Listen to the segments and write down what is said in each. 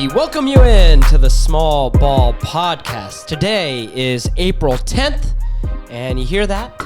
We welcome you in to the Small Ball Podcast. Today is April 10th, and you hear that?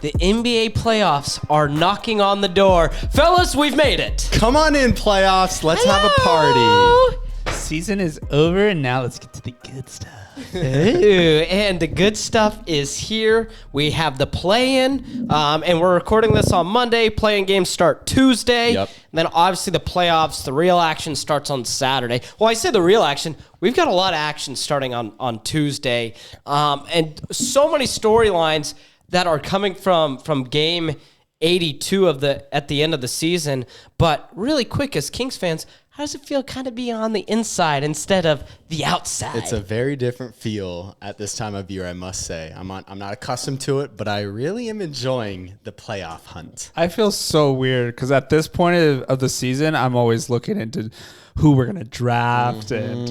The NBA playoffs are knocking on the door. Fellas, we've made it. Come on in, playoffs. Let's have a party. Season is over, and now let's get to the good stuff. Ooh, and the good stuff is here. We have the play-in, and we're recording this on Monday. Play-in games start Tuesday. Yep. And then obviously the playoffs, the real action starts on Saturday. Well, I say the real action. We've got a lot of action starting on Tuesday, and so many storylines that are coming from game 82 at the end of the season. But really quick, as Kings fans, how does it feel kind of be on the inside instead of the outside? It's a very different feel at this time of year, I must say. I'm not accustomed to it, but I really am enjoying the playoff hunt. I feel so weird because at this point of the season, I'm always looking into who we're going to draft and,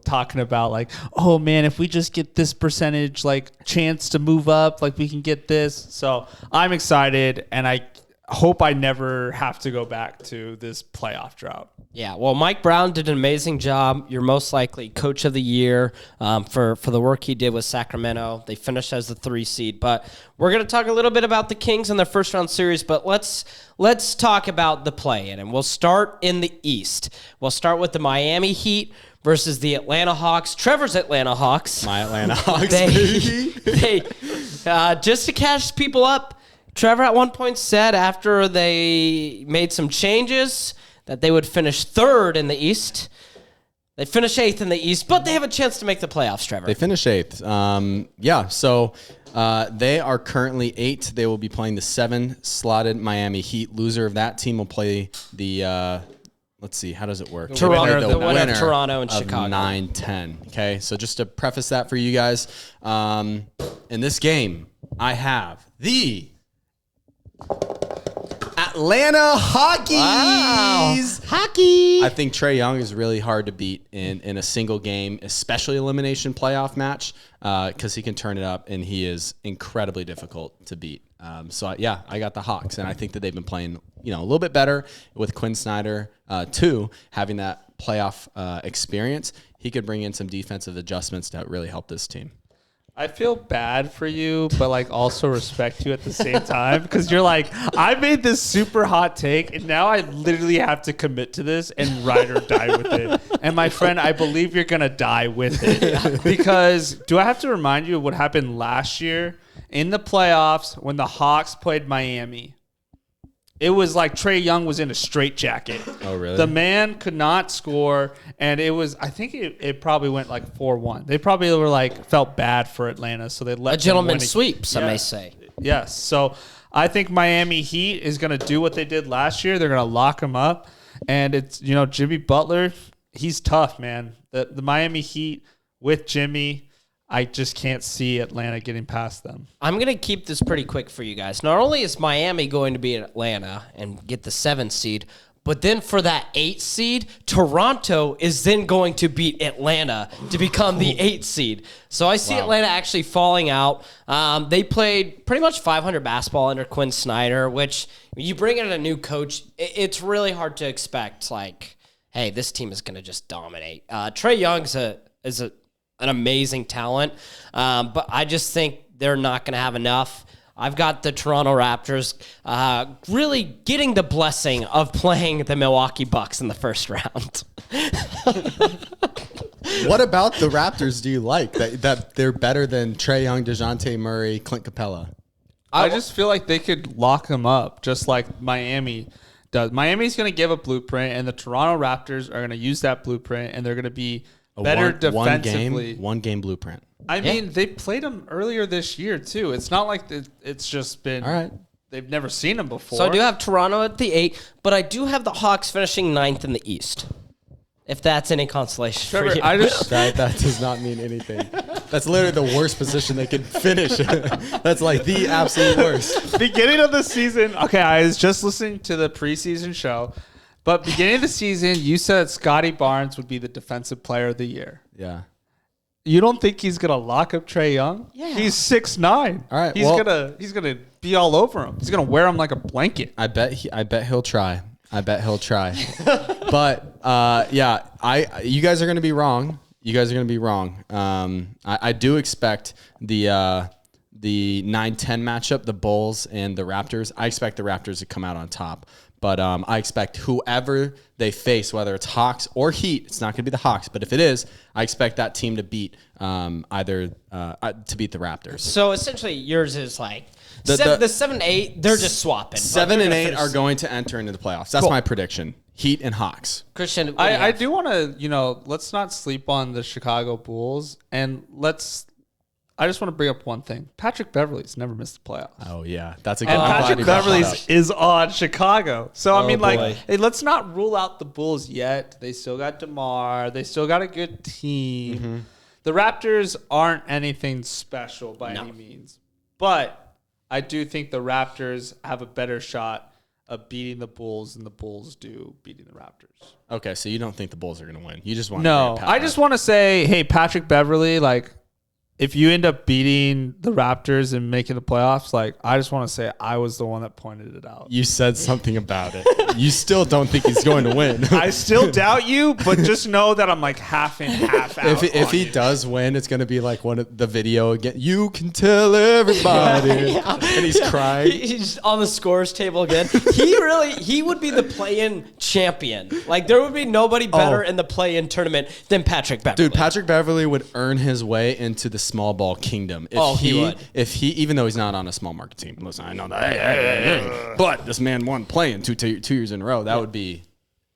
talking about like, oh man, if we just get this percentage, like chance to move up, like we can get this. So I'm excited, and I hope I never have to go back to this playoff drought. Yeah, well, Mike Brown did an amazing job. You're most likely coach of the year for the work he did with Sacramento. They finished as the 3 seed, but we're going to talk a little bit about the Kings in their first round series, but let's talk about the play-in, and we'll start in the East. We'll start with the Miami Heat versus the Atlanta Hawks. Trevor's Atlanta Hawks. My Atlanta Hawks, baby. Just to catch people up, Trevor at one point said after they made some changes that they would finish 3rd in the East. They finish 8th in the East, but they have a chance to make the playoffs, Trevor. They finish 8th. So they are currently 8. They will be playing the 7-slotted Miami Heat. Loser of that team will play the, let's see, how does it work? The winner of Toronto and of Chicago. 9-10. Okay, so just to preface that for you guys, in this game, I have the Atlanta Hawkies. Wow. Hockey. I think Trae Young is really hard to beat in a single game, especially elimination playoff match, because he can turn it up, and he is incredibly difficult to beat. I got the Hawks, and I think that they've been playing a little bit better with Quinn Snyder, too, having that playoff experience. He could bring in some defensive adjustments to really help this team. I feel bad for you, but like also respect you at the same time because you're like, I made this super hot take, and now I literally have to commit to this and ride or die with it. And my friend, I believe you're gonna die with it because do I have to remind you of what happened last year in the playoffs when the Hawks played Miami? It was like Trae Young was in a straitjacket. Oh, really? The man could not score, and it was, I think it probably went like 4-1. They probably were like, felt bad for Atlanta, so they let A gentleman's sweep, some may say. Yes. So I think Miami Heat is going to do what they did last year. They're going to lock him up, and it's, Jimmy Butler, he's tough, man. The Miami Heat with Jimmy, I just can't see Atlanta getting past them. I'm going to keep this pretty quick for you guys. Not only is Miami going to be in Atlanta and get the 7th seed, but then for that 8th seed, Toronto is then going to beat Atlanta to become the 8th seed. So I see Atlanta actually falling out. They played pretty much 500 basketball under Quinn Snyder, which you bring in a new coach, it's really hard to expect, like, hey, this team is going to just dominate. Trae Young is an amazing talent, but I just think they're not going to have enough. I've got the Toronto Raptors really getting the blessing of playing the Milwaukee Bucks in the first round. What about the Raptors do you like that they're better than Trae Young, DeJounte Murray, Clint Capella? I just feel like they could lock them up just like Miami does. Miami's going to give a blueprint, and the Toronto Raptors are going to use that blueprint, and they're going to be better defensively. One game blueprint. I mean, they played them earlier this year, too. It's not like it's just been... All right. They've never seen them before. So I do have Toronto at the 8, but I do have the Hawks finishing 9th in the East, if that's any consolation Trevor, for you. That does not mean anything. That's literally the worst position they could finish. That's like the absolute worst. Beginning of the season... Okay, I was just listening to the preseason show, but beginning of the season, you said Scotty Barnes would be the defensive player of the year. Yeah. You don't think he's gonna lock up Trae Young? Yeah. He's 6'9". All right, He's gonna be all over him. He's gonna wear him like a blanket. I bet he'll try. But You guys are going to be wrong. I do expect the 9-10 matchup, the Bulls and the Raptors. I expect the Raptors to come out on top. But I expect whoever they face, whether it's Hawks or Heat, it's not going to be the Hawks. But if it is, I expect that team to beat to beat the Raptors. So essentially, yours is like the 7-8. They're just swapping. 7 and 8 are going to enter into the playoffs. That's my prediction. Heat and Hawks. Christian, I do want to, let's not sleep on the Chicago Bulls, and I just want to bring up one thing. Patrick Beverley's never missed the playoffs. Oh, yeah. That's a good And one. Patrick Beverley's is on Chicago. So, boy. hey, let's not rule out the Bulls yet. They still got DeMar. They still got a good team. Mm-hmm. The Raptors aren't anything special by any means. But I do think the Raptors have a better shot of beating the Bulls than the Bulls do beating the Raptors. Okay, so you don't think the Bulls are going to win. You just want No, I just want to say, hey, Patrick Beverley, if you end up beating the Raptors and making the playoffs, I just want to say I was the one that pointed it out. You said something about it. You still don't think he's going to win. I still doubt you, but just know that I'm half in, half out. If he does win, it's going to be like one of the video again. You can tell everybody. And he's crying. He's on the scores table again. He would be the play-in champion. There would be nobody better in the play-in tournament than Patrick Beverley. Dude, Patrick Beverley would earn his way into the small ball kingdom. He would. If he, even though he's not on a small market team, listen, I know that, but this man won playing two years in a row. That would be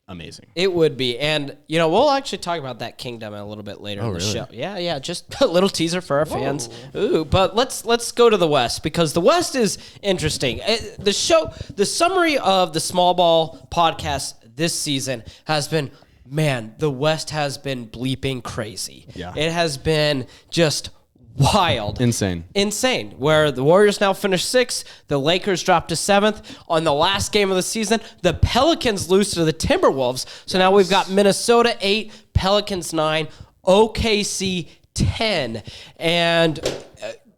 amazing. It would be. And, we'll actually talk about that kingdom a little bit later in the show. Yeah. Just a little teaser for our fans. Ooh, but let's go to the West, because the West is interesting. The summary of the Small Ball podcast this season has been, man, the West has been bleeping crazy. Yeah. It has been just wild. Insane. Where the Warriors now finish 6th, the Lakers dropped to 7th. On the last game of the season, the Pelicans lose to the Timberwolves. So now we've got Minnesota 8, Pelicans 9, OKC 10. And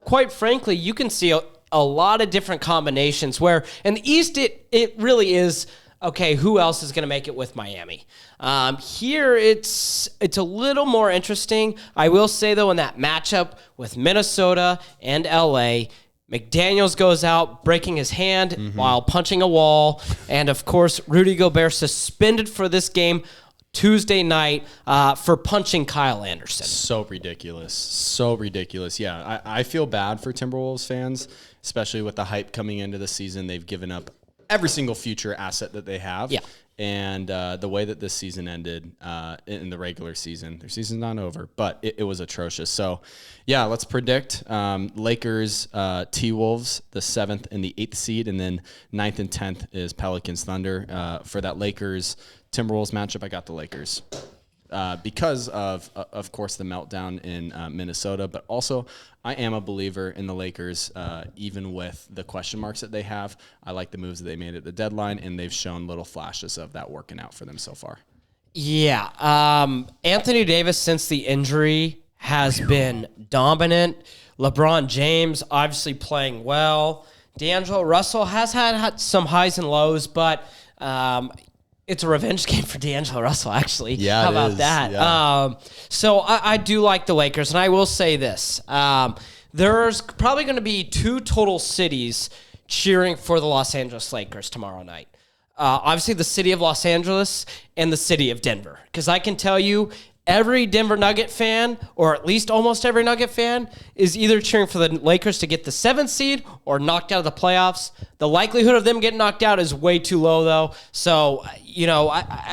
quite frankly, you can see a lot of different combinations where in the East, it really is, okay, who else is going to make it with Miami? Here, it's a little more interesting. I will say, though, in that matchup with Minnesota and LA, McDaniels goes out breaking his hand while punching a wall. And, of course, Rudy Gobert suspended for this game Tuesday night for punching Kyle Anderson. So ridiculous. Yeah, I feel bad for Timberwolves fans, especially with the hype coming into the season. They've given up every single future asset that they have. Yeah. And the way that this season ended in the regular season, their season's not over, but it was atrocious. So, yeah, let's predict Lakers, T-Wolves, the 7th and the 8th seed, and then 9th and 10th is Pelicans, Thunder. For that Lakers Timberwolves matchup, I got the Lakers. Because of course, the meltdown in Minnesota, but also I am a believer in the Lakers, even with the question marks that they have. I like the moves that they made at the deadline, and they've shown little flashes of that working out for them so far. Yeah. Anthony Davis, since the injury, has been dominant. LeBron James, obviously playing well. D'Angelo Russell has had some highs and lows, but it's a revenge game for D'Angelo Russell, actually. Yeah, how about is. that? Yeah. So I do like the Lakers, and I will say this. There's probably going to be 2 total cities cheering for the Los Angeles Lakers tomorrow night. Obviously, the city of Los Angeles and the city of Denver. Because I can tell you, every Denver Nugget fan, or at least almost every Nugget fan, is either cheering for the Lakers to get the 7th seed or knocked out of the playoffs. The likelihood of them getting knocked out is way too low, though. So,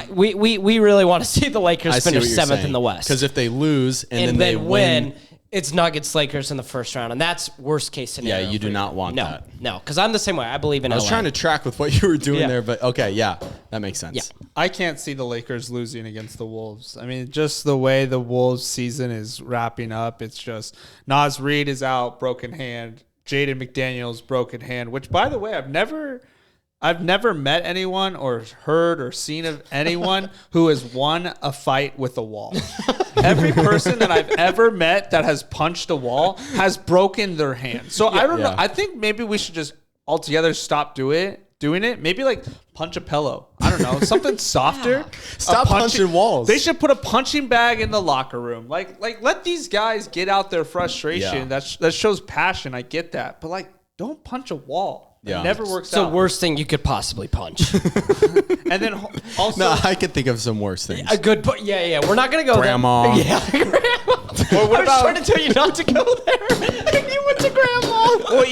we really want to see the Lakers finish 7th in the West. Because if they lose and then they win, it's Nuggets Lakers in the first round, and that's worst case scenario. Yeah, you do not want that. No, because I'm the same way. I believe in LA. I was trying to track with what you were doing there, but okay, yeah, that makes sense. Yeah. I can't see the Lakers losing against the Wolves. I mean, just the way the Wolves season is wrapping up, it's just Naz Reid is out, broken hand. Jaden McDaniels, broken hand, which, by the way, I've never met anyone or heard or seen of anyone who has won a fight with a wall. Every person that I've ever met that has punched a wall has broken their hand. So I don't know. I think maybe we should just altogether stop doing it. Maybe punch a pillow. I don't know, something softer. Stop punching walls. They should put a punching bag in the locker room. Like let these guys get out their frustration. Yeah. That shows passion. I get that, but like, don't punch a wall. Yeah. It never works It's the out. worst thing you could possibly punch. And then also, No, I can think of some worse things. A good, yeah. We're not gonna go Grandma. there. Yeah, grandma. Or what I was about- trying to tell you not to go there. You went to grandma. well,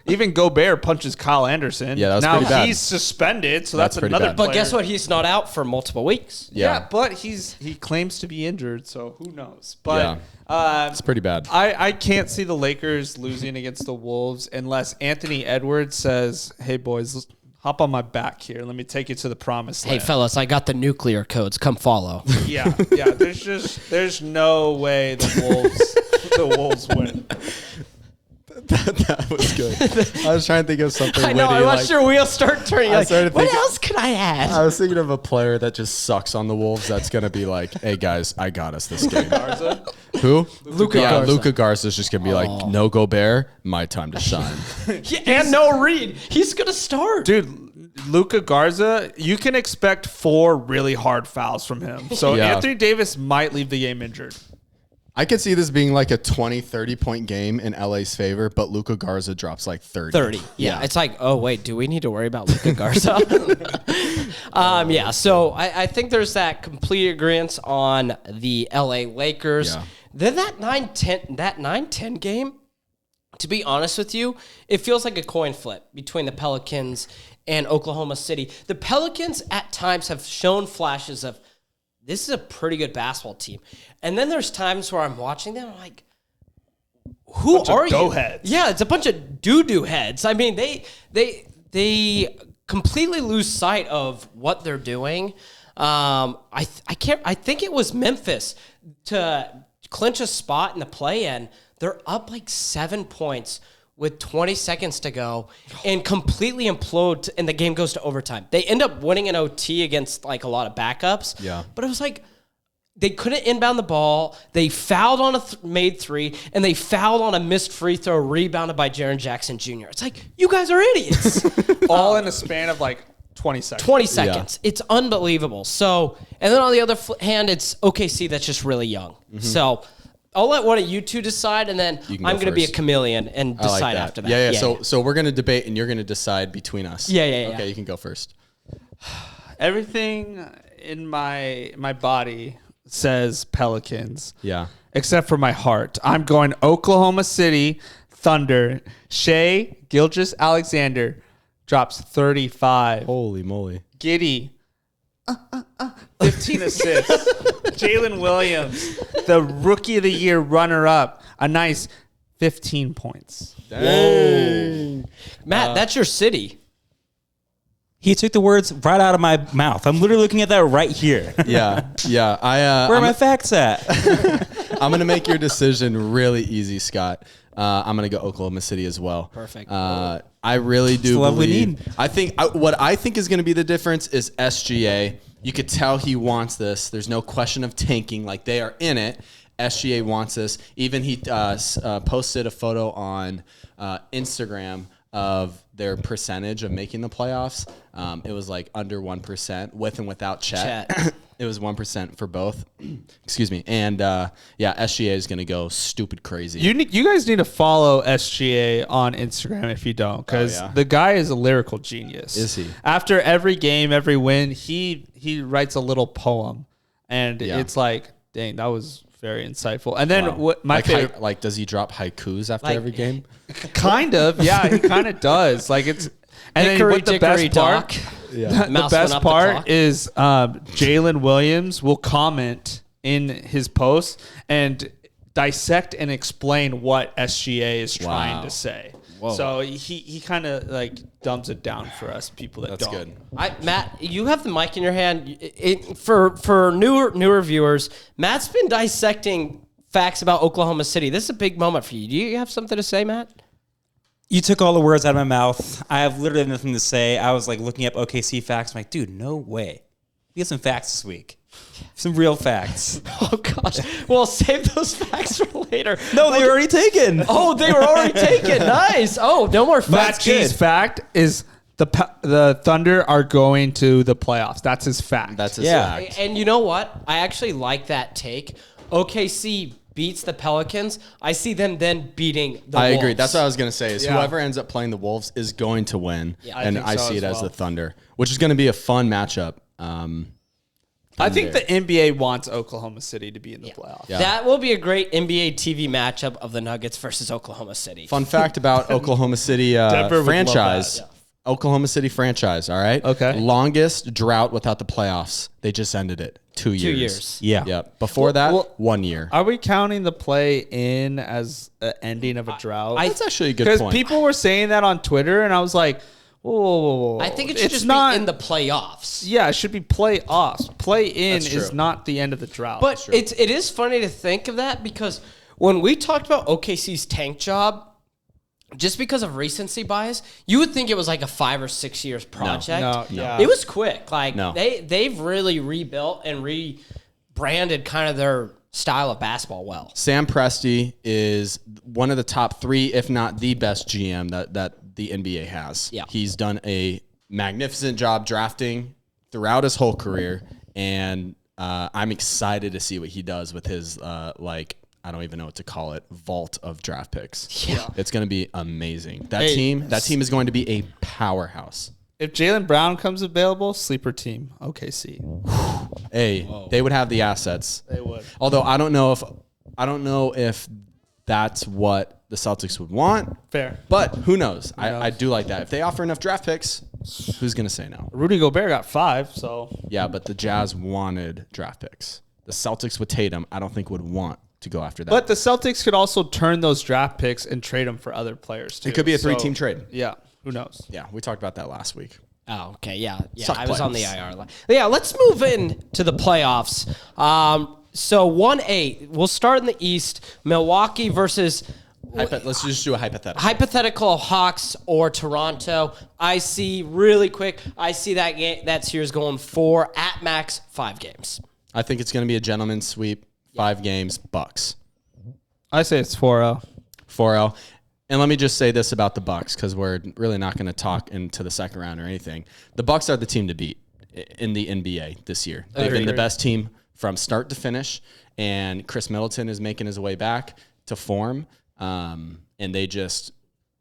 even Gobert punches Kyle Anderson. Yeah, that was now pretty bad. he's suspended, so That's that's pretty another. bad. But guess player. what? He's not out for multiple weeks. Yeah, but he claims to be injured, so who knows? But It's pretty bad. I can't see the Lakers losing against the Wolves unless Anthony Edwards says, "Hey boys, hop on my back here. Let me take you to the promised Hey land." fellas, I got the nuclear codes. Come follow. Yeah. There's no way the Wolves win. That was good. I was trying to think of something I know. witty, I watched like- your wheels start turning. I Like, started what thinking- else could I add? I was thinking of a player that just sucks on the Wolves. That's gonna be like, "Hey guys, I got us this game." Garza? Who? Luka Yeah, Garza. Luka Garza's just gonna be like, "No Gobert, my time to shine." Yeah, and no Reed. He's gonna start. Dude, Luka Garza, you can expect 4 really hard fouls from him. So Yeah. Anthony Davis might leave the game injured. I could see this being like a 20, 30-point game in LA's favor, but Luka Garza drops like 30. 30. Yeah. It's like, oh, wait, do we need to worry about Luka Garza? Yeah. So I think there's that complete agreement on the LA Lakers. Yeah. Then that 9-10 game, to be honest with you, it feels like a coin flip between the Pelicans and Oklahoma City. The Pelicans at times have shown flashes of, this is a pretty good basketball team. And then there's times where I'm watching them, I'm like, who Bunch of are you? go-heads. Yeah, it's a bunch of doo-doo heads. I mean, they completely lose sight of what they're doing. I think it was Memphis to clinch a spot in the play-in. They're up like 7 points with 20 seconds to go and completely implode, and the game goes to overtime. They end up winning an OT against like a lot of backups. Yeah. But it was like they couldn't inbound the ball. They fouled on a made three, and they fouled on a missed free throw rebounded by Jaren Jackson Jr. It's like, you guys are idiots. All in a span of like 20 seconds. 20 seconds. It's unbelievable. So, and then on the other hand, it's OKC that's just really young. Mm-hmm. So I'll let one of you two decide, and then You can I'm go going to be a first. chameleon and I like decide that. after that. Yeah. So we're gonna debate, and you're gonna decide between us. Yeah. Okay, you can go first. Everything in my body says Pelicans. Yeah. Except for my heart. I'm going Oklahoma City Thunder. Shea Gilgeous-Alexander drops 35. Holy moly. Giddy. 15 assists. Jalen Williams, the rookie of the year runner-up, a nice 15 points. Matt, that's your city. He took the words right out of my mouth. I'm literally looking at that right here. Yeah. Where are my facts at? I'm gonna make your decision really easy, Scott. I'm gonna go Oklahoma City as well. Perfect. I really do the love we believe. need. I think what I think is gonna be the difference is SGA. You could tell he wants this. There's no question of tanking. Like, they are in it. SGA wants this. Even he posted a photo on Instagram of their percentage of making the playoffs. It was like under 1% with and without Chet. It was 1% for both. Excuse me. And SGA is going to go stupid crazy. You guys need to follow SGA on Instagram if you don't, because yeah. the guy is a lyrical genius. Is he? After every game, every win, he writes a little poem, and Yeah. it's like, dang, that was very insightful. And then Wow. what my favorite, like, does he drop haikus after Like- every game? kind of, yeah, he kind of does. Like, it's and then Hickory what the dickory best part. dock. Yeah. The Mouse best went up the part clock. is Jalen Williams will comment in his post and dissect and explain what SGA is trying Wow. to say. Whoa. So he kind of like dumbs it down for us people that That's don't. good. Matt, you have the mic in your hand. For newer viewers, Matt's been dissecting facts about Oklahoma City. This is a big moment for you. Do you have something to say, Matt? You took all the words out of my mouth. I have literally nothing to say. I was like looking up OKC facts. I'm like, dude, no way. We get some facts this week. Some real facts. Oh, gosh. Well, save those facts for later. No, they were already taken. Oh, they were already taken. Nice. Oh, no more Matt facts. G's Good. fact is the Thunder are going to the playoffs. That's his fact. That's his Yeah. fact. And you know what? I actually like that take. OKC beats the Pelicans. I see them then beating the I Wolves. agree. That's what I was going to say is Yeah. whoever ends up playing the Wolves is going to win. Yeah. And think I so see as it as well. the Thunder, which is going to be a fun matchup. I think the NBA wants Oklahoma City to be in the playoffs. Yeah. That will be a great NBA TV matchup of the Nuggets versus Oklahoma City. Fun fact about Oklahoma City Denver would love franchise. that. Oklahoma City franchise, all right? Okay. Longest drought without the playoffs. They just ended it. 2 years. 2 years. Yeah. Yep. Before that, well- 1 year. Are we counting the play in as an ending of a drought? That's actually a good Because point. people were saying that on Twitter, and I was like, whoa. I think it should It's just not be in the playoffs. Yeah, it should be playoffs. Play in That's is true. not the end of the drought. But it is funny to think of that because when we talked about OKC's tank job, just because of recency bias, you would think it was like a 5 or 6 years project. No, yeah. It was quick. Like No. they've really rebuilt and rebranded kind of their style of basketball well. Sam Presti is one of the top 3, if not the best GM that the NBA has. Yeah. He's done a magnificent job drafting throughout his whole career, and I'm excited to see what he does with his I don't even know what to call it, vault of draft picks. Yeah. It's going to be amazing. That Hey, team is going to be a powerhouse. if Jaylen Brown comes available, sleeper team, OKC. Hey, they would have the assets. They would. Although I don't know if that's what the Celtics would want. Fair. But who knows? I do like that. If they offer enough draft picks, who's going to say no? Rudy Gobert got 5, so Yeah, but the Jazz wanted draft picks. The Celtics with Tatum, I don't think would want to go after that. But the Celtics could also turn those draft picks and trade them for other players too. it could be a So, 3-team trade. Yeah, who knows? Yeah, we talked about that last week. Oh, okay, yeah. Suck I was on the playoffs. IR line. Yeah, let's move in to the playoffs. So 1-8, we'll start in the East. Milwaukee versus Let's just do a hypothetical. hypothetical Hawks or Toronto. I see that series going 4 at max 5 games. I think it's going to be a gentleman's sweep, 5 games, Bucks. I say it's 4-0. 4-0. And let me just say this about the Bucks, because we're really not going to talk into the second round or anything. The Bucks are the team to beat in the NBA this year. They've been the best team from start to finish, and Chris Middleton is making his way back to form. And they're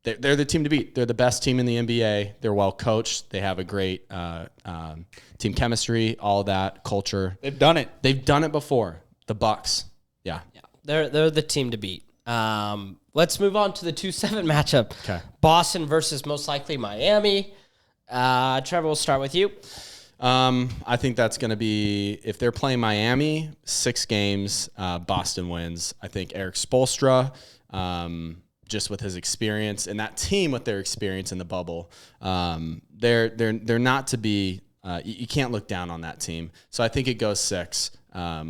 the team to beat. They're the best team in the NBA. They're well coached. They have a great team chemistry, all that culture. They've done it. They've done it before. The Bucks. Yeah. Yeah, they're the team to beat. Let's move on to the 2-7 matchup. Okay. Boston versus most likely Miami. Trevor, we'll start with you. I think that's going to be, if they're playing Miami, 6 games, Boston wins. I think Eric Spoelstra, just with his experience and that team with their experience in the bubble, they're not to be. You can't look down on that team. So I think it goes 6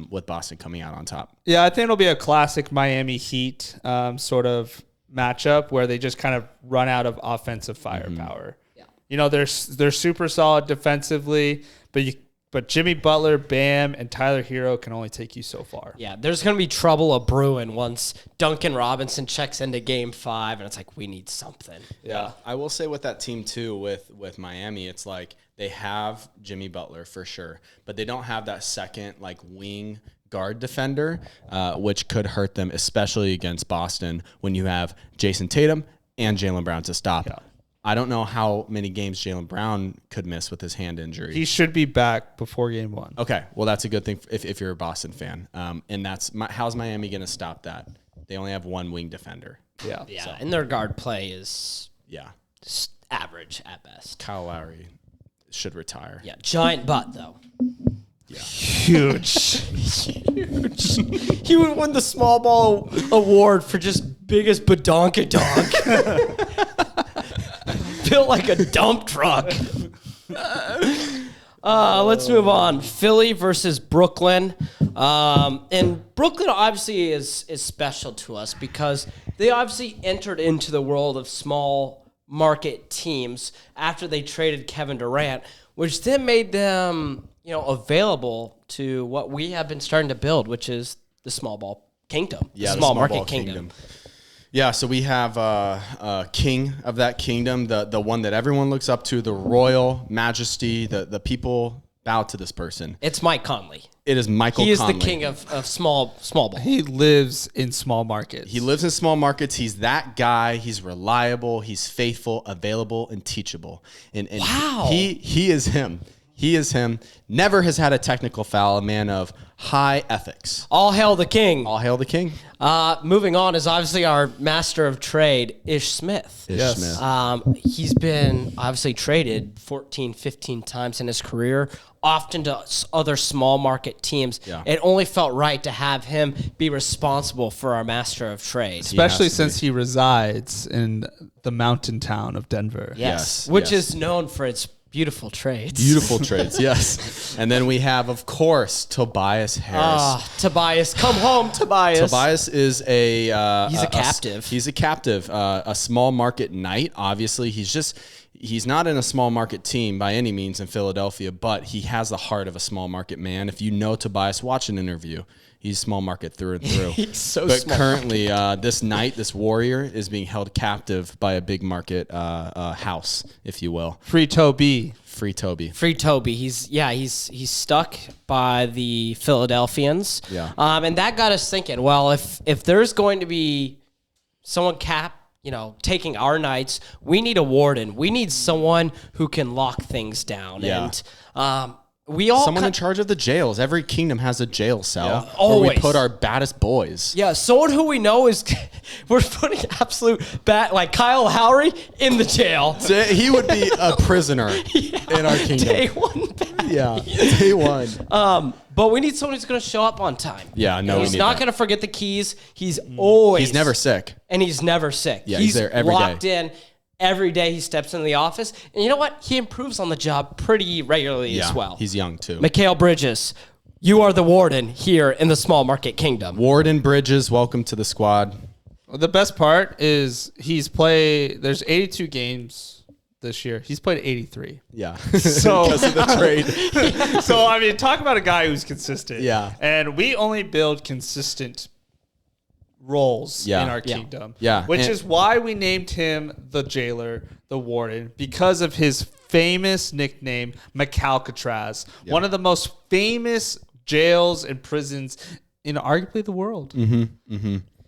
with Boston coming out on top. Yeah, I think it'll be a classic Miami Heat sort of matchup where they just kind of run out of offensive firepower. Yeah. You know, they're super solid defensively, but Jimmy Butler, Bam, and Tyler Hero can only take you so far. Yeah, there's going to be trouble a brewing once Duncan Robinson checks into game 5, and it's like, we need something. Yeah. I will say with that team too, with Miami, it's like they have Jimmy Butler for sure, but they don't have that second like wing guard defender, which could hurt them, especially against Boston when you have Jason Tatum and Jaylen Brown to stop. Yeah. I don't know how many games Jaylen Brown could miss with his hand injury. He should be back before game 1. Okay, well that's a good thing if you're a Boston fan. And how's Miami going to stop that? They only have one wing defender. Yeah. Yeah, and their guard play is Yeah, just average at best. Kyle Lowry should retire. Yeah, giant butt, though. Huge. He would win the small ball award for just biggest badonkadonk. Built like a dump truck. Let's move on. Philly versus Brooklyn. And Brooklyn obviously is special to us because they obviously entered into the world of small market teams after they traded Kevin Durant, which then made them, available to what we have been starting to build, which is the small ball kingdom. Yeah, the the small small market ball kingdom. Yeah, so we have king of that kingdom, the one that everyone looks up to, the royal majesty, the people bow to this person. It's Mike Conley. It is Michael He is Conley. the king of small ball. He lives in small markets. He lives in small markets. He's that guy. He's reliable. He's faithful, available, and teachable. And Wow. He is him. He is him. Never has had a technical foul. A man of high ethics. All hail the king. All hail the king. Moving on is obviously our master of trade, Ish Smith. Ish Yes. Smith. He's been obviously traded 14, 15 times in his career, often to other small market teams. Yeah. It only felt right to have him be responsible for our master of trade. Especially has to since he resides in the mountain town of Denver. Yes, Yes, which yes. is known for its beautiful trades. Beautiful trades, yes. And then we have, of course, Tobias Harris. Tobias, come home, Tobias. Tobias is a He's a captive. He's a captive, a small market knight. Obviously, he's not in a small market team by any means in Philadelphia, but he has the heart of a small market man. If you know Tobias, watch an interview. He's small market through and through. He's so but small. currently, this knight, this warrior, is being held captive by a big market house, if you will. Free Toby. Free Toby. Free Toby. He's stuck by the Philadelphians. Yeah. And that got us thinking, well, if there's going to be someone taking our knights, we need a warden. We need someone who can lock things down. Yeah. And we all Someone in charge of the jails. Every kingdom has a jail cell where we Always. put our baddest boys. Yeah, someone who we know is we're putting absolute like Kyle Lowry in the jail. He would be a prisoner in our kingdom. Day one back. Yeah, day one. But we need someone who's going to show up on time. Yeah, no, we he's need not that. going to forget the keys. He's always He's never sick. and he's never sick. Yeah, he's there every locked day. in every day. He steps into the office, and you know what? He improves on the job pretty regularly Yeah, as well. he's young too. Mikhail Bridges, you are the warden here in the small market kingdom. Warden Bridges, welcome to the squad. Well, the best part is there's 82 games this year. He's played 83. Yeah, So, because of the trade. so I mean, talk about a guy who's consistent. Yeah. And we only build consistent roles Yeah. in our Yeah. kingdom. Yeah. Which And- is why we named him the jailer, the warden, because of his famous nickname, McAlcatraz, one of the most famous jails and prisons in arguably the world.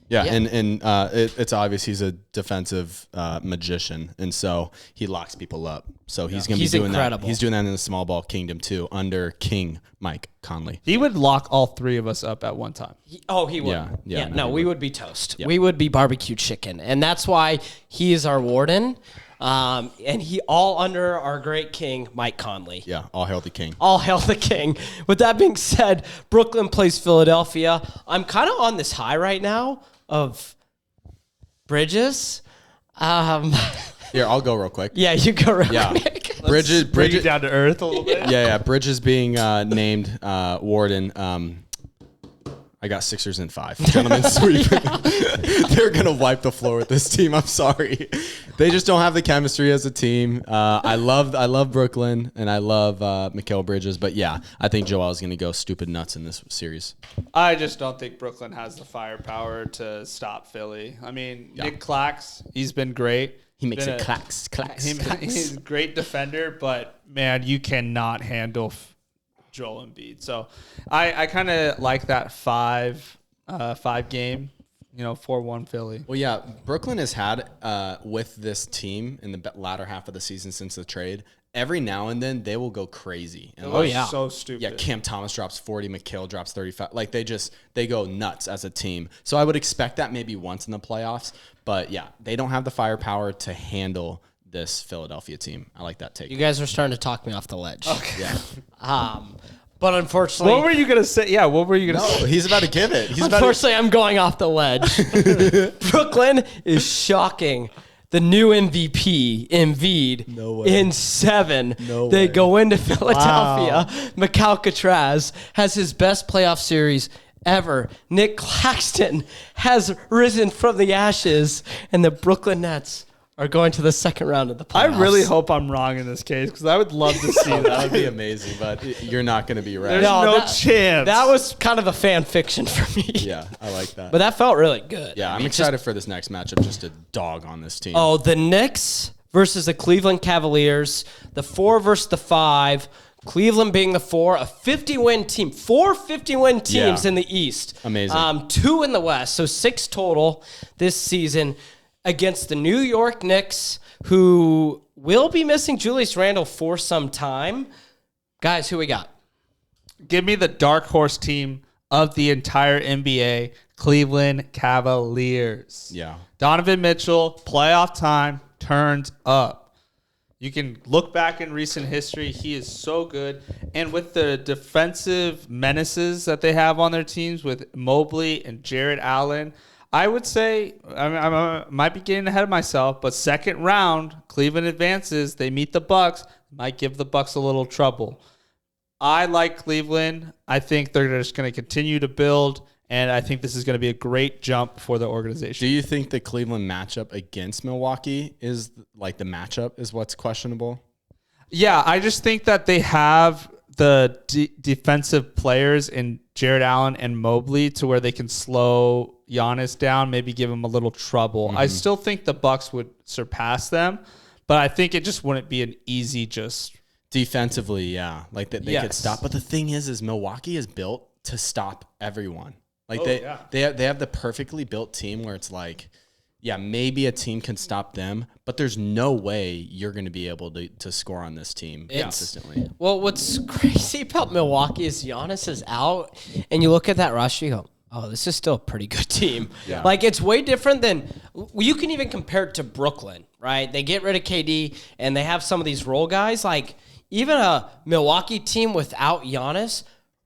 Yeah, Yeah. and it's obvious he's a defensive magician, and so he locks people up. So he's going to be He's doing incredible. that. He's doing that in the small ball kingdom too, under King Mike Conley. He would lock all three of us up at one time. He would. Yeah, no, no, he we would be toast. We would be barbecue chicken. And that's why he is our warden. And he all under our great king, Mike Conley. Yeah, all hail the king. All hail the king. With that being said, Brooklyn plays Philadelphia. I'm kind of on this high right now of Bridges. Here, I'll go real quick. Yeah, you go real Yeah. quick. Bridges, Bring it down to earth a little bit. yeah. Bridges being named warden. I got Sixers in 5. Gentlemen sweep. They're gonna wipe the floor with this team. I'm sorry. They just don't have the chemistry as a team. I love Brooklyn and I love Mikal Bridges, but yeah, I think Joel is gonna go stupid nuts in this series. I just don't think Brooklyn has the firepower to stop Philly. I mean, Nick Clax, he's been great. He makes Been it a- clacks. He's a great defender, but man, you cannot handle Joel Embiid. So I kind of like that 5 game, 4-1 Philly. Well, yeah, Brooklyn has had with this team in the latter half of the season since the trade. Every now and then they will go crazy. And Oh, yeah. so stupid. Yeah, Cam Thomas drops 40, McHale drops 35. Like they go nuts as a team. So I would expect that maybe once in the playoffs. But yeah, they don't have the firepower to handle this Philadelphia team. I like that take. You guys are starting to talk me off the ledge. Yeah. But unfortunately, What were you gonna say? Yeah, what were you gonna say? No, he's about to give it. He's about to, unfortunately, I'm going off the ledge. Brooklyn is shocking. The new MVP, Embiid, No way. in 7. No they way. go into Philadelphia. McAlcatraz has his best playoff series ever. Nick Claxton has risen from the ashes, and the Brooklyn Nets are going to the second round of the I playoffs. really hope I'm wrong in this case because I would love to see That that. would be amazing, but you're not going to be right. There's No, no that- chance. That was kind of a fan fiction for me. Yeah, I like that. But that felt really good. yeah, I I'm mean, excited for this next matchup. Just a dog on this team. Oh, the Knicks versus the Cleveland Cavaliers, the 4 versus the 5. Cleveland being the 4, a 50-win team. 4 50-win teams Yeah. in the East. Amazing. 2 in the West, so 6 total this season against the New York Knicks, who will be missing Julius Randle for some time. Guys, who we got? Give me the dark horse team of the entire NBA, Cleveland Cavaliers. Yeah. Donovan Mitchell, playoff time, turns up. You can look back in recent history. He is so good. And with the defensive menaces that they have on their teams with Mobley and Jared Allen, I would say, I might be getting ahead of myself, but second round, Cleveland advances. They meet the Bucks. Might give the Bucks a little trouble. I like Cleveland. I think they're just going to continue to build, and I think this is going to be a great jump for the organization. Do you think the Cleveland matchup against Milwaukee is like the matchup is what's questionable? Yeah, I just think that they have the defensive players in Jared Allen and Mobley to where they can slow Giannis down, maybe give him a little trouble. I still think the Bucks would surpass them, but I think it just wouldn't be an easy just. Defensively, yeah, like that they could Yes. stop. But the thing is Milwaukee is built to stop everyone. Like Oh, they yeah. they have the perfectly built team where it's like, yeah, maybe a team can stop them, but there's no way you're going to be able to score on this team consistently. Well, what's crazy about Milwaukee is Giannis is out, and you look at that roster, you go, oh, this is still a pretty good team. Yeah. Like, it's way different than you can even compare it to Brooklyn, right? They get rid of KD, and they have some of these role guys. Like, even a Milwaukee team without Giannis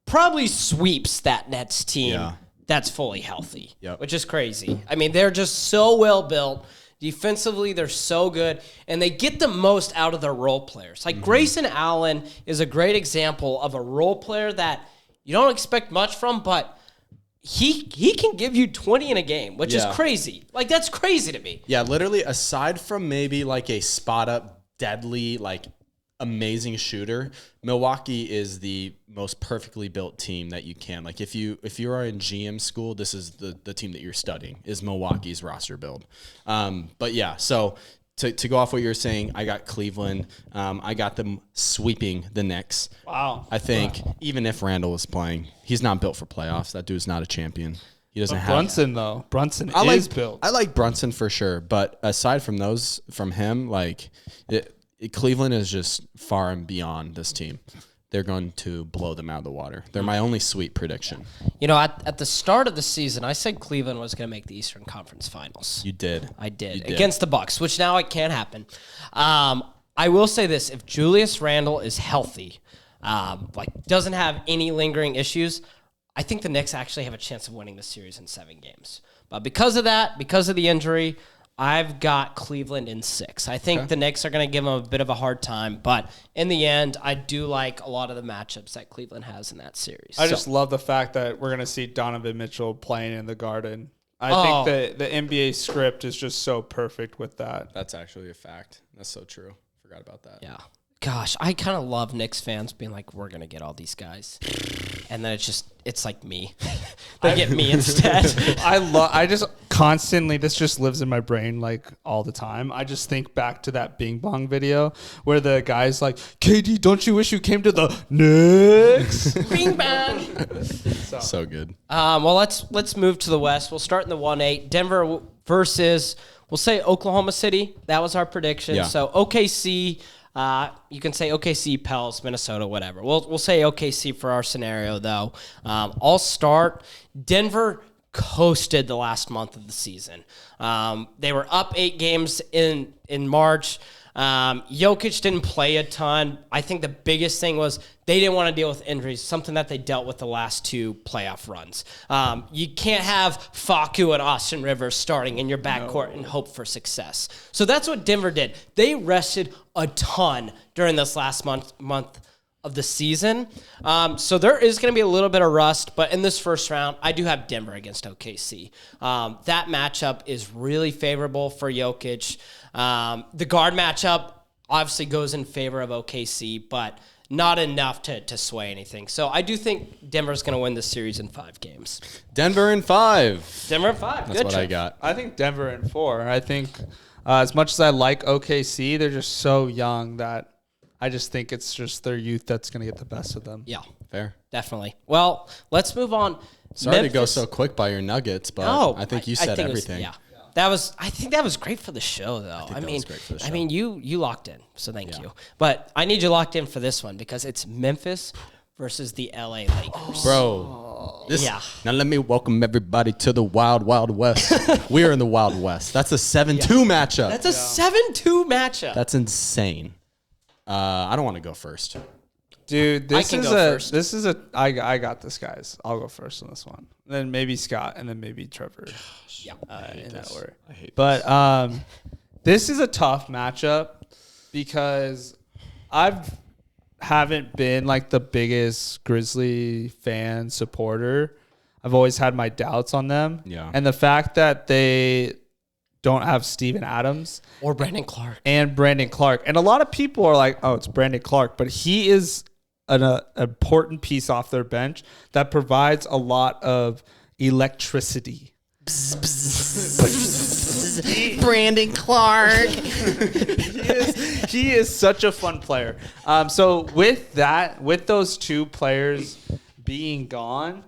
probably sweeps that Nets team Yeah. that's fully healthy, Yep. which is crazy. I mean, they're just so well built. Defensively, they're so good, and they get the most out of their role players. Like Grayson Allen is a great example of a role player that you don't expect much from, but he can give you 20 in a game, which is Yeah. crazy. Like, that's crazy to me. Yeah, literally, aside from maybe like a spot up, deadly, like amazing shooter, Milwaukee is the most perfectly built team that you can. Like if you are in GM school, this is the team that you're studying is Milwaukee's roster build. But yeah, so to go off what you're saying, I got Cleveland. I got them sweeping the Knicks. Wow. I think even if Randall is playing, he's not built for playoffs. That dude's not a champion. He doesn't have Brunson, though. Brunson I is like built. I like Brunson for sure, but aside from him, like Cleveland is just far and beyond this team. They're going to blow them out of the water. They're my only sweet prediction. You know, at the start of the season, I said Cleveland was going to make the Eastern Conference Finals. You did. I did. You did. Against the Bucks, which now it can't happen. I will say this: if Julius Randle is healthy, like doesn't have any lingering issues, I think the Knicks actually have a chance of winning the series in 7 games. But because of that, because of the injury, I've got Cleveland in 6. I think the Knicks are going to give them a bit of a hard time, but in the end, I do like a lot of the matchups that Cleveland has in that series. I So- just love the fact that we're going to see Donovan Mitchell playing in the Garden. I think the NBA script is just so perfect with that. That's actually a fact. That's so true. Forgot about that. Yeah. Gosh, I kind of love Knicks fans being like, we're going to get all these guys. And then it's like me. They get me instead. I just constantly, this just lives in my brain like all the time. I just think back to that Bing Bong video where the guy's like, KD, don't you wish you came to the Knicks? Bing bang. So good. Well, let's move to the West. We'll start in the 1-8. Denver versus, we'll say Oklahoma City. That was our prediction. Yeah. So OKC, you can say OKC, Pels, Minnesota, whatever. We'll say OKC for our scenario, though. I'll start. Denver coasted the last month of the season. They were up 8 games in March. Jokic didn't play a ton. I think the biggest thing was they didn't want to deal with injuries, something that they dealt with the last 2 playoff runs. You can't have Facu and Austin Rivers starting in your backcourt and hope for success. So that's what Denver did. They rested a ton during this last month of the season. So there is going to be a little bit of rust, but in this first round, I do have Denver against OKC. That matchup is really favorable for Jokic. The guard matchup obviously goes in favor of OKC, but not enough to sway anything. So I do think Denver's going to win this series in 5 games. Denver in 5. Denver in 5. That's Good what job. I got. I think Denver in 4. I think as much as I like OKC, they're just so young that I just think it's just their youth that's going to get the best of them. Yeah, Fair. definitely. Well, let's move on. Sorry to go so quick by your Nuggets, but I think you said think it was- everything. yeah. I think that was great for the show, though. I that mean, was great for the I show. mean, you locked in, so thank you. But I need you locked in for this one because it's Memphis versus the LA Lakers. Bro, Yeah. Now let me welcome everybody to the Wild Wild West. We are in the Wild West. That's a 7-2 matchup. That's a 7-2 matchup. That's insane. I don't want to go first. Dude, this can is go a first. this is a I got this, guys. I'll go first on this one. Then maybe Scott, and then maybe Trevor. Yeah. In that order. I hate But this is a tough matchup because haven't been like the biggest Grizzly fan supporter. I've always had my doubts on them. Yeah. And the fact that they don't have Steven Adams Or Brandon Clark. and Brandon Clark. And a lot of people are like, oh, it's Brandon Clark. But he is an important piece off their bench that provides a lot of electricity. Brandon Clark. He is such a fun player. So with those two players being gone,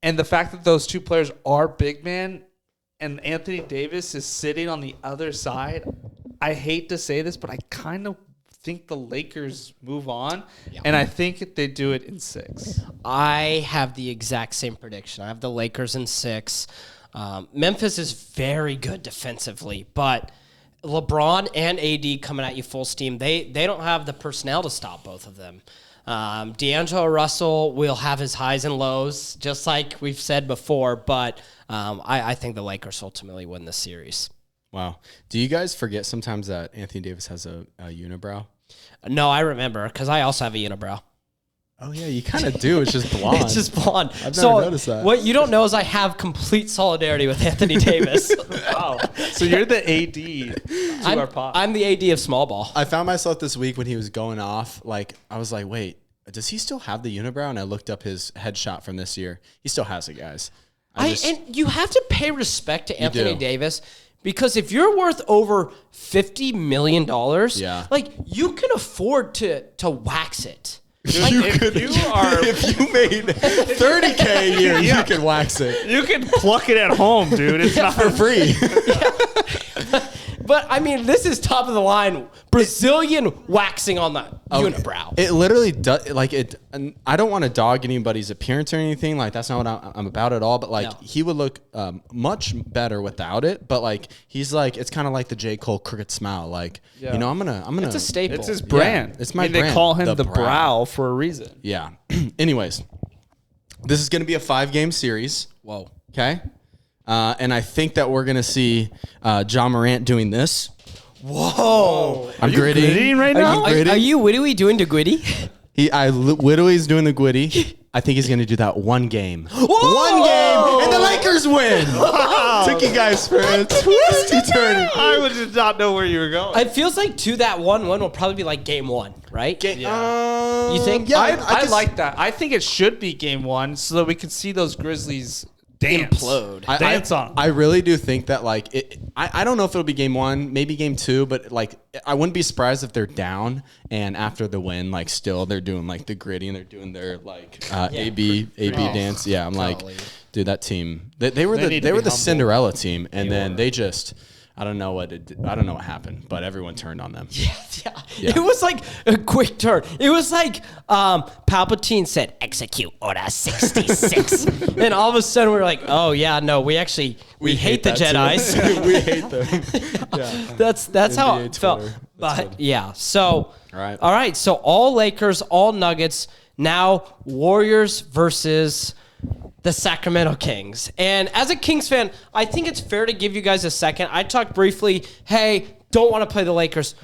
and the fact that those two players are big man, and Anthony Davis is sitting on the other side, I hate to say this, but I kind of think the Lakers move on, and I think they do it in 6. I have the exact same prediction. I have the Lakers in 6. Memphis is very good defensively, but LeBron and AD coming at you full steam. They don't have the personnel to stop both of them. D'Angelo Russell will have his highs and lows, just like we've said before, but I think the Lakers ultimately win this series. Wow. Do you guys forget sometimes that Anthony Davis has a unibrow? No, I remember, because I also have a unibrow. Oh, yeah, you kind of do. It's just blonde. It's just blonde. I've never so noticed that. What you don't know is I have complete solidarity with Anthony Davis. Wow. So you're the AD to our pod. I'm the AD of small ball. I found myself this week when he was going off, like, I was like, wait, does he still have the unibrow? And I looked up his headshot from this year. He still has it, guys. And you have to pay respect to Anthony do. Davis, because if you're worth over $50 million, Yeah. like, you can afford to wax it. Like, if you made $30K a year, you can wax it you can pluck it at home, dude. It's not for free. But, I mean, this is top of the line Brazilian waxing on the unibrow. It literally does, like, it. And I don't want to dog anybody's appearance or anything. Like, that's not what I'm about at all. But, like, No. he would look much better without it. But, like, he's like, it's kind of like the J. Cole crooked smile. Like, Yeah. you know, I'm gonna. It's a staple. It's his brand. it's my They brand, call him the the brow. brow for a reason. Yeah. Anyways, this is going to be a 5-game series. Whoa. Okay. And I think that we're going to see John Morant doing this. Whoa. I'm gritty. grittying right now? Are you, what are we doing to Gwitty? Whittle's doing the Gwitty. I think he's going to do that one game. One game, and the Lakers win. Took you guys for a twisty turn. I would just not know where you were going. It feels like to that 1-1 will probably be like game 1, right? You think? Yeah, I just- like that. I think it should be game 1 so that we can see those Grizzlies dance. Implode. Dance on 'em. I really do think that, like, I don't know if it'll be game 1, maybe game 2, but, like, I wouldn't be surprised if they're down and after the win, like, still they're doing, like, the gritty and they're doing their, like, AB dance. Yeah, I'm like, Golly. dude, that team, they were need to the be humble. Cinderella team, and then they just, I don't know what happened, but everyone turned on them. Yeah. It was like a quick turn. It was like Palpatine said, "Execute Order 66," and all of a sudden we were like, "Oh yeah, no, we hate the that too. Jedi's." We hate them. Yeah. That's how NBA it felt. Twitter. That's But funny. yeah, so All right. So all Lakers, all Nuggets. Now Warriors versus the Sacramento Kings. And as a Kings fan, I think it's fair to give you guys a second. I talked briefly, hey, don't want to play the Lakers.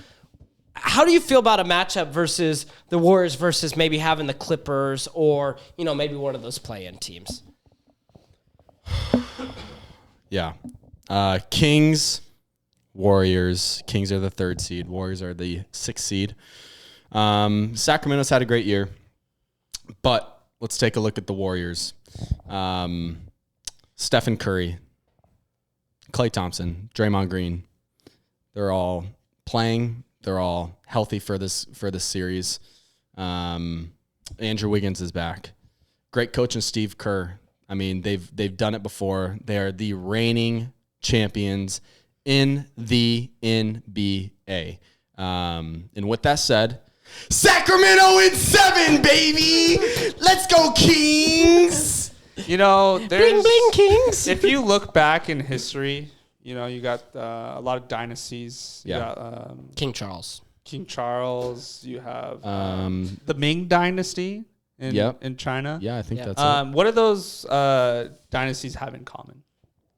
how do you feel about a matchup versus the Warriors versus maybe having the Clippers or, maybe one of those play-in teams? Yeah. Kings, Warriors. Kings are the 3rd seed. Warriors are the 6th seed. Sacramento's had a great year, but let's take a look at the Warriors. Stephen Curry, Klay Thompson, Draymond Green. They're all playing. They're all healthy for this series. Andrew Wiggins is back. Great coach in Steve Kerr. I mean, they've done it before. They are the reigning champions in the NBA. And with that said, Sacramento in 7, baby. Let's go, Kings. There's Bling, bling, Kings. If you look back in history, you got a lot of dynasties. You got, King Charles. King Charles. You have the Ming Dynasty in China. Yeah, I think that's it. What do those dynasties have in common?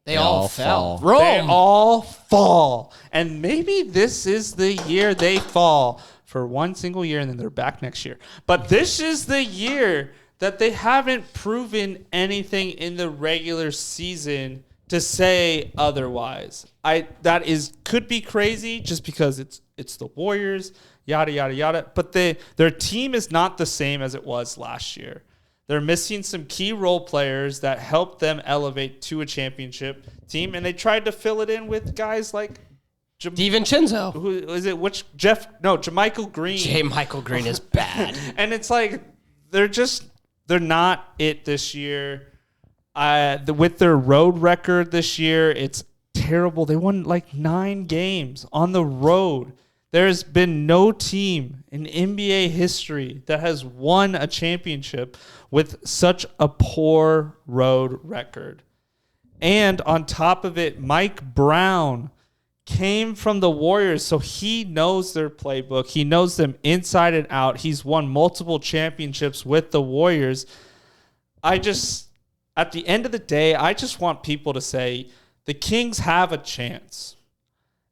They all fell. They all fall. And maybe this is the year they fall for one single year, and then they're back next year. But this is the year that they haven't proven anything in the regular season to say otherwise. Could be crazy just because it's the Warriors, yada yada yada. But their team is not the same as it was last year. They're missing some key role players that helped them elevate to a championship team, and they tried to fill it in with guys like DiVincenzo. Who is it? JaMychal Green. JaMychal Green is bad. And it's like they're not it this year. With their road record this year, it's terrible. They won like 9 games on the road. There's been no team in NBA history that has won a championship with such a poor road record. And on top of it, Mike Brown came from the Warriors, so he knows their playbook. He knows them inside and out. He's won multiple championships with the Warriors. At the end of the day, I just want people to say the Kings have a chance.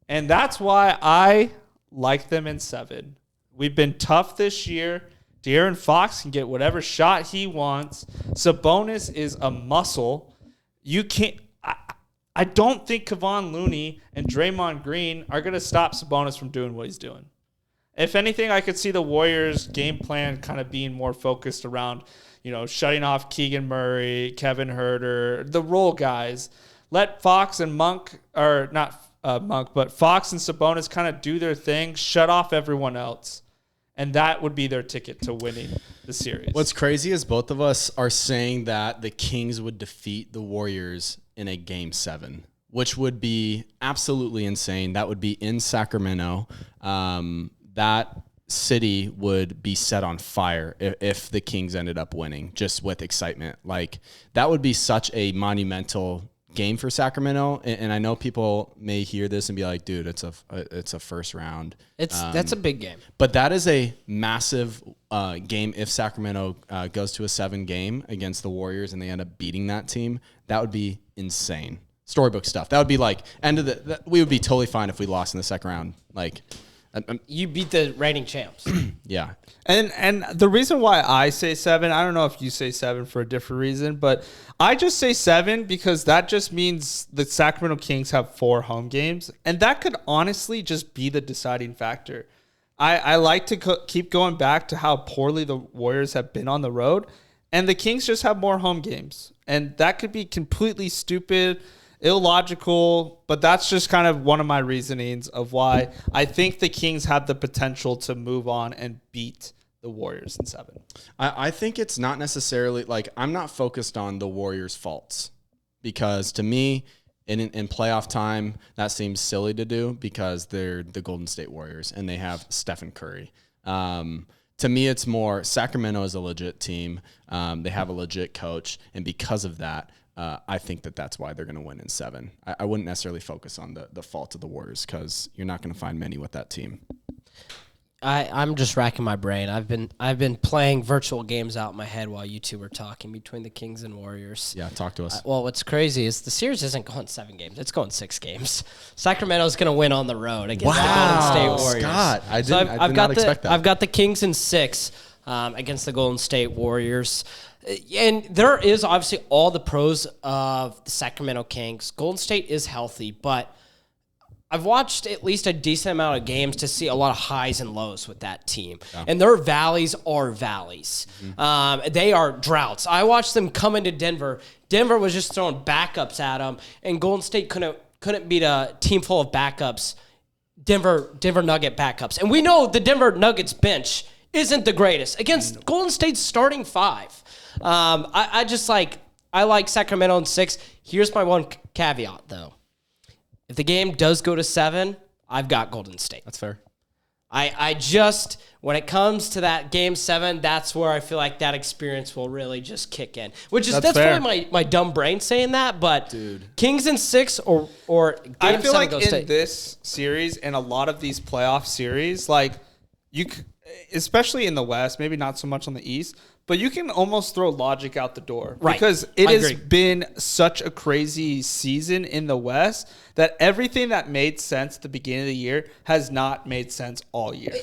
And that's why I like them in 7. We've been tough this year. De'Aaron Fox can get whatever shot he wants. Sabonis is a muscle. You can't. I don't think Kevon Looney and Draymond Green are going to stop Sabonis from doing what he's doing. If anything, I could see the Warriors' game plan kind of being more focused around, shutting off Keegan Murray, Kevin Huerter, the role guys. Let Fox and Fox and Sabonis kind of do their thing, shut off everyone else. And that would be their ticket to winning the series. What's crazy is both of us are saying that the Kings would defeat the Warriors in a Game 7, which would be absolutely insane. That would be in Sacramento. That city would be set on fire if the Kings ended up winning, just with excitement. Like, that would be such a monumental game for Sacramento, and I know people may hear this and be like, dude, it's a first round. That's a big game. But that is a massive game. If Sacramento goes to a 7 game against the Warriors and they end up beating that team, that would be insane. Storybook stuff. That would be like we would be totally fine if we lost in the second round. Like, you beat the reigning champs. yeah. And the reason why I say 7, I don't know if you say 7 for a different reason, but I just say 7 because that just means the Sacramento Kings have 4 home games, and that could honestly just be the deciding factor. I like to keep going back to how poorly the Warriors have been on the road, and the Kings just have more home games, and that could be completely stupid, illogical, but that's just kind of one of my reasonings of why I think the Kings have the potential to move on and beat the Warriors in 7. I think it's not necessarily like I'm not focused on the Warriors' faults, because to me, in playoff time, that seems silly to do because they're the Golden State Warriors and they have Stephen Curry. To me, it's more Sacramento is a legit team. They have a legit coach, and because of that, I think that's why they're going to win in 7. I wouldn't necessarily focus on the fault of the Warriors because you're not going to find many with that team. I'm just racking my brain. I've been playing virtual games out in my head while you two were talking between the Kings and Warriors. Yeah, talk to us. Well, what's crazy is the series isn't going 7 games. It's going 6 games. Sacramento's going to win on the road against the Golden State Warriors. Scott, I did I've not got expect that. I've got the Kings in 6 against the Golden State Warriors. And there is obviously all the pros of the Sacramento Kings. Golden State is healthy, but I've watched at least a decent amount of games to see a lot of highs and lows with that team. Yeah. And their valleys are valleys. Mm-hmm. They are droughts. I watched them come into Denver. Denver was just throwing backups at them, and Golden State couldn't beat a team full of backups, Denver Nugget backups. And we know the Denver Nuggets bench isn't the greatest against Golden State's starting 5. I like Sacramento in 6. Here's my one caveat, though. If the game does go to 7, I've got Golden State. That's fair. I just, when it comes to that game 7, that's where I feel like that experience will really just kick in. That's probably my dumb brain saying that, but Kings in 6 or game I feel 7 like goes in to this series and a lot of these playoff series, like especially in the West, maybe not so much on the East, but you can almost throw logic out the door. Right. Because it has agree. been such a crazy season in the West that everything that made sense at the beginning of the year has not made sense all year.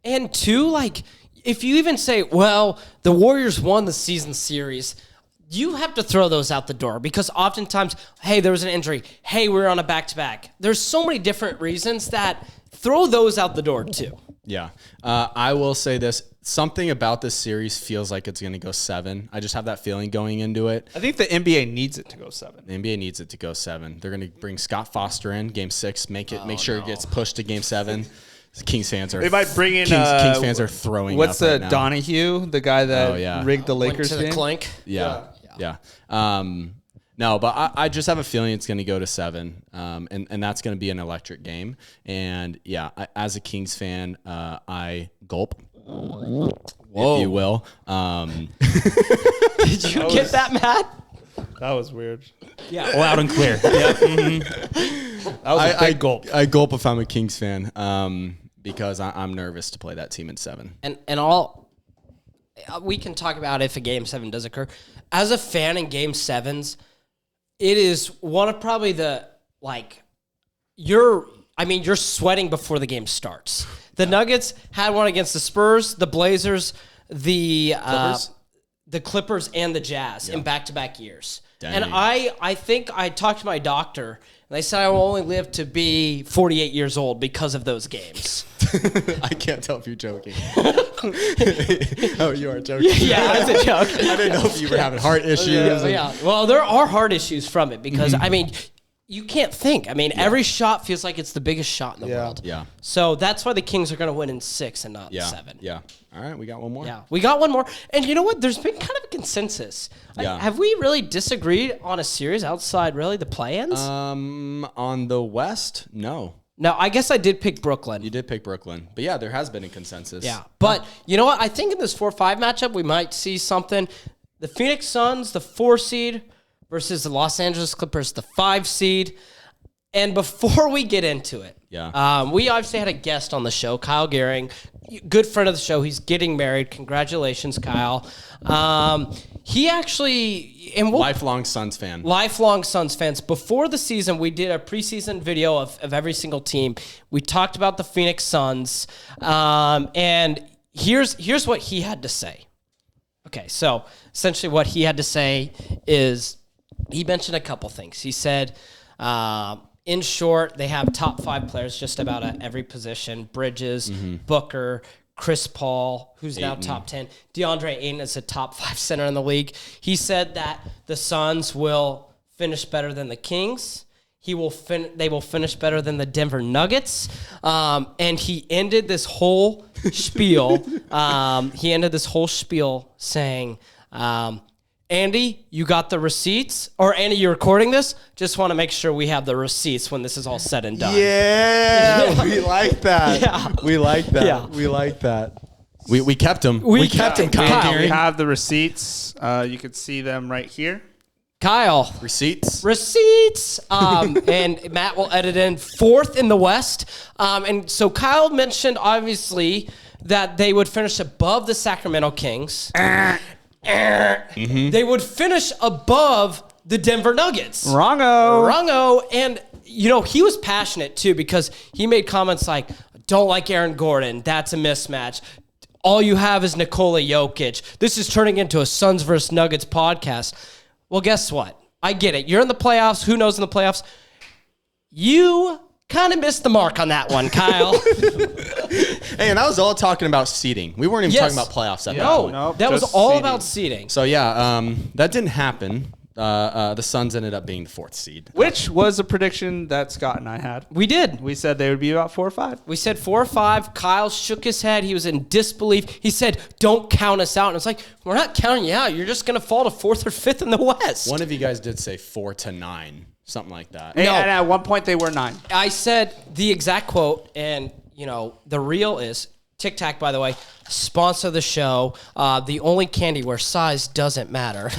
And two, like, if you even say, well, the Warriors won the season series, you have to throw those out the door because oftentimes, hey, there was an injury. Hey, we're on a back-to-back. There's so many different reasons that throw those out the door too. Yeah. I will say this. Something about this series feels like it's going to go 7. I just have that feeling going into it. I think the NBA needs it to go 7. The NBA needs it to go 7. They're going to bring Scott Foster in game 6, make sure it gets pushed to game 7. Kings fans are. They might bring in. Kings fans are throwing. What's up the right now. Donahue, the guy that rigged the Lakers Went to the game? clink. Yeah. No, but I just have a feeling it's going to go to 7, and that's going to be an electric game. And yeah, as a Kings fan, I gulp, if you will. Did you get that, Matt? That was weird. Yeah, loud and clear. Yep. That was a big gulp. I gulp if I'm a Kings fan because I'm nervous to play that team in 7. And all we can talk about if a game 7 does occur. As a fan in game 7s, it is one of probably the you're sweating before the game starts. The Nuggets had one against the Spurs, the Blazers, the Clippers, and the Jazz in back-to-back years. Dang. And I think I talked to my doctor, and they said I will only live to be 48 years old because of those games. I can't tell if you're joking. Oh, you are joking. Yeah, it's a joke. I didn't know if you were having heart issues. Yeah. Well, there are heart issues from it because, I mean, you can't think. I mean, every shot feels like it's the biggest shot in the world. Yeah. So that's why the Kings are going to win in 6 and not 7. Yeah. All right, we got one more. Yeah, we got one more. And you know what? There's been kind of a consensus. Yeah. Have we really disagreed on a series outside really the play-ins? On the West, no. No, I guess I did pick Brooklyn. You did pick Brooklyn. But yeah, there has been a consensus. Yeah. But you know what? I think in this 4-5 matchup, we might see something. The Phoenix Suns, the 4 seed, versus the Los Angeles Clippers, the 5 seed. And before we get into it, we obviously had a guest on the show, Kyle Gehring, good friend of the show. He's getting married. Congratulations, Kyle. He actually... Lifelong Suns fan. Lifelong Suns fans. Before the season, we did a preseason video of every single team. We talked about the Phoenix Suns. And here's what he had to say. Okay, so essentially what he had to say is he mentioned a couple things. He said... in short, they have top 5 players just about at every position. Bridges, Booker, Chris Paul, who's now top 10. DeAndre Ayton is a top 5 center in the league. He said that the Suns will finish better than the Kings. They will finish better than the Denver Nuggets. And he ended this whole spiel. Saying... Andy, you got the receipts? Or Andy, you're recording this? Just want to make sure we have the receipts when this is all said and done. Yeah, we like that. Yeah. We like that. Yeah. We like that. We kept him. We kept him, Kyle. We have the receipts. You can see them right here. Kyle. Receipts. And Matt will edit in 4th in the West. And so Kyle mentioned, obviously, that they would finish above the Sacramento Kings. They would finish above the Denver Nuggets. Wrongo. And, he was passionate, too, because he made comments like, don't like Aaron Gordon. That's a mismatch. All you have is Nikola Jokic. This is turning into a Suns versus Nuggets podcast. Well, guess what? I get it. You're in the playoffs. Who knows in the playoffs? You kind of missed the mark on that one, Kyle. Hey, and that was all talking about seeding. We weren't even talking about playoffs at that point. No, that was just all seeding. about seeding. So, yeah, that didn't happen. The Suns ended up being the 4th seed. Which was a prediction that Scott and I had. We did. We said they would be about 4 or 5. We said 4 or 5. Kyle shook his head. He was in disbelief. He said, don't count us out. And it's like, we're not counting you out. You're just going to fall to 4th or 5th in the West. One of you guys did say 4 to 9, something like that. And at one point, they were 9. I said the exact quote, and, the real is, Tic Tac, by the way, sponsor the show. The only candy where size doesn't matter.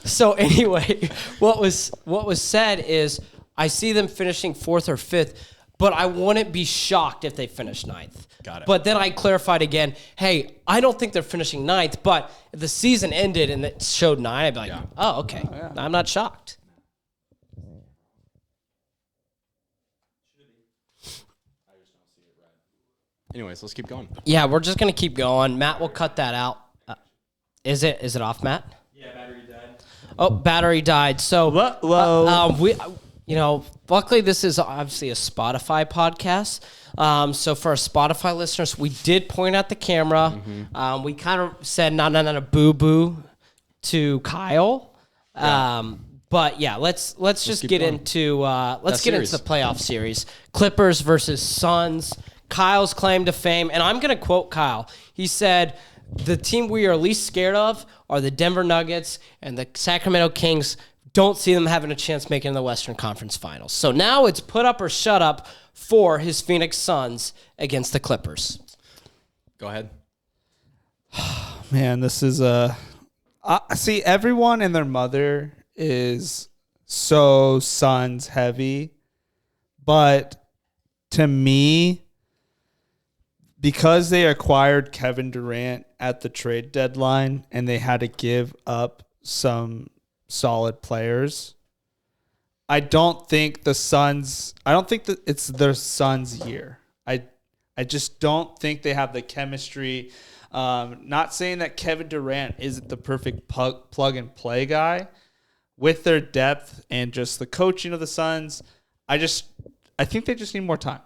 So anyway, what was said is, I see them finishing 4th or 5th, but I wouldn't be shocked if they finish 9th. Got it. But then I clarified again, hey, I don't think they're finishing 9th, but if the season ended and it showed 9, I'd be like, oh, okay. I'm not shocked. Anyways, let's keep going. Yeah, we're just going to keep going. Matt will cut that out. Is it off, Matt? Yeah, battery died. Oh, battery died. So, luckily this is obviously a Spotify podcast. So for our Spotify listeners, we did point at the camera. We kind of said, no, boo-boo to Kyle. But yeah, let's just get into the playoff series. Clippers versus Suns. Kyle's claim to fame, and I'm going to quote Kyle. He said, the team we are least scared of are the Denver Nuggets and the Sacramento Kings. Don't see them having a chance making the Western Conference Finals. So now it's put up or shut up for his Phoenix Suns against the Clippers. Go ahead. Man, this is see, everyone and their mother is so Suns heavy, but to me, because they acquired Kevin Durant at the trade deadline and they had to give up some solid players, I don't think that it's their Suns' year. I just don't think they have the chemistry. Not saying that Kevin Durant isn't the perfect plug and play guy. With their depth and just the coaching of the Suns, I think they just need more time.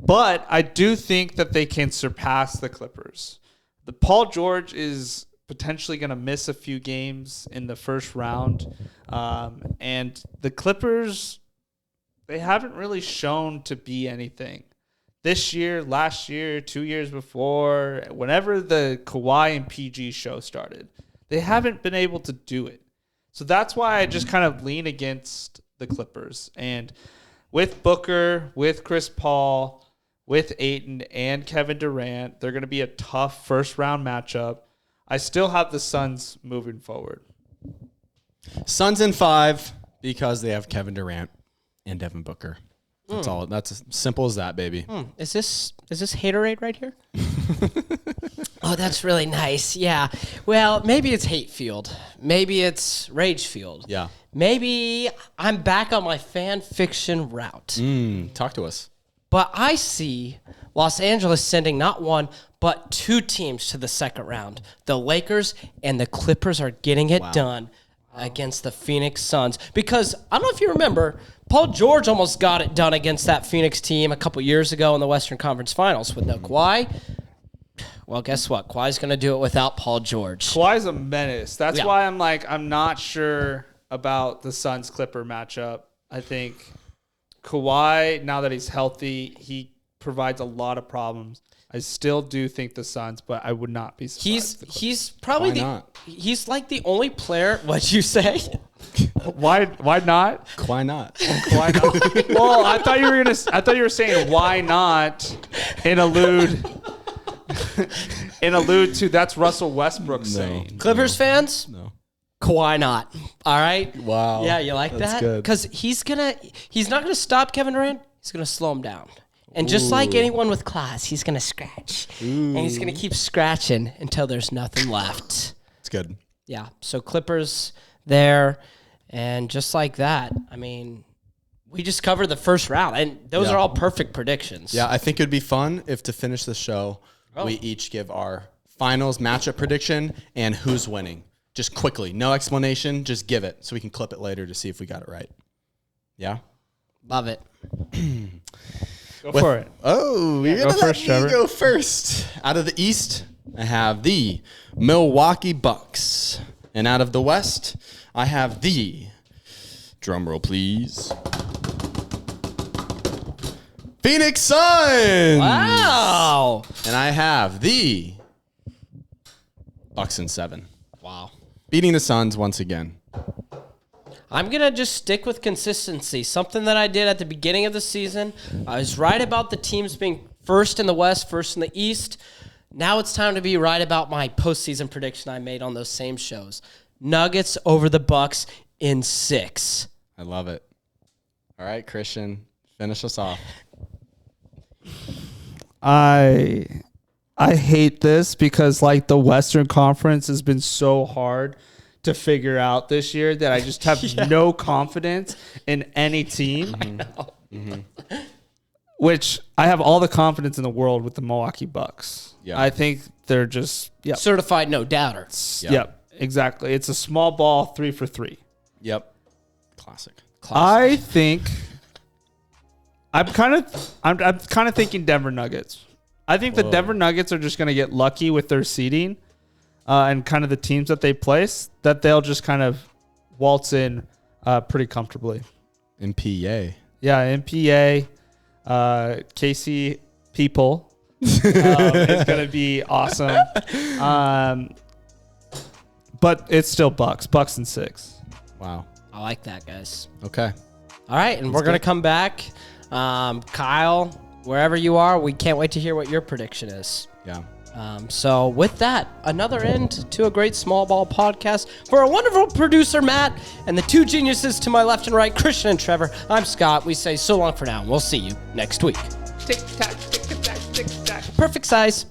But I do think that they can surpass the Clippers. The Paul George is potentially going to miss a few games in the first round. And the Clippers, they haven't really shown to be anything. This year, last year, 2 years before, whenever the Kawhi and PG show started, they haven't been able to do it. So that's why I just kind of lean against the Clippers. And with Booker, with Chris Paul, with Ayton and Kevin Durant, they're going to be a tough first-round matchup. I still have the Suns moving forward. Suns in 5 because they have Kevin Durant and Devin Booker. That's all. That's as simple as that, baby. Is this haterade right here? Oh, that's really nice. Yeah. Well, maybe it's hate field. Maybe it's rage field. Yeah. Maybe I'm back on my fan fiction route. Talk to us. But I see Los Angeles sending not one, but 2 teams to the second round. The Lakers and the Clippers are getting it done against the Phoenix Suns. Because I don't know if you remember, Paul George almost got it done against that Phoenix team a couple years ago in the Western Conference Finals with no Kawhi. Well, guess what? Kawhi's going to do it without Paul George. Kawhi's a menace. That's why I'm not sure about the Suns-Clipper matchup. I think Kawhi, now that he's healthy, he provides a lot of problems. I still do think the Suns, but I would not be surprised. He's probably he's like the only player. What'd you say? Why not? Why not? Why not? Well, I thought you were saying why not and allude to that's Russell Westbrook saying. Clippers fans? No. Kawhi not. All right. Wow. Yeah, you like That's that? good. Because he's not gonna stop Kevin Durant. He's gonna slow him down. And just like anyone with claws, he's gonna scratch, and he's gonna keep scratching until there's nothing left. It's good. Yeah. So Clippers there, and just like that, I mean, we just covered the first round, and those Yeah. are all perfect predictions. Yeah, I think it'd be fun if to finish the show, we each give our finals matchup prediction and who's winning. Just quickly, no explanation, just give it so we can clip it later to see if we got it right. Yeah? Love it. Go for it. Oh, you're go gonna let first, me Trevor. go first. Out of the East, I have the Milwaukee Bucks. And out of the West, I have the, drum roll please, Phoenix Suns. Wow. And I have the Bucks in 7. Wow. Beating the Suns once again. I'm going to just stick with consistency, something that I did at the beginning of the season. I was right about the teams being first in the West, first in the East. Now it's time to be right about my postseason prediction I made on those same shows. Nuggets over the Bucks in 6. I love it. All right, Christian, finish us off. I hate this because like the Western Conference has been so hard to figure out this year that I just have no confidence in any team. Which I have all the confidence in the world with the Milwaukee Bucks. Yeah. I think they're just Certified no doubter. Yep, exactly. It's a small ball 3 for 3. Yep. Classic. I think I'm kind of thinking Denver Nuggets. I think the Denver Nuggets are just going to get lucky with their seeding and kind of the teams that they place, that they'll just kind of waltz in pretty comfortably. MPA. Yeah, MPA, KC people is going to be awesome. But it's still Bucks in 6. Wow. I like that, guys. Okay. All right, and we're going to come back. Kyle, wherever you are, we can't wait to hear what your prediction is. Yeah. So with that, another end to a great small ball podcast. For a wonderful producer, Matt, and the two geniuses to my left and right, Christian and Trevor, I'm Scott. We say so long for now, and we'll see you next week. Tick-tack, tick-tack, tick-tack. Perfect size.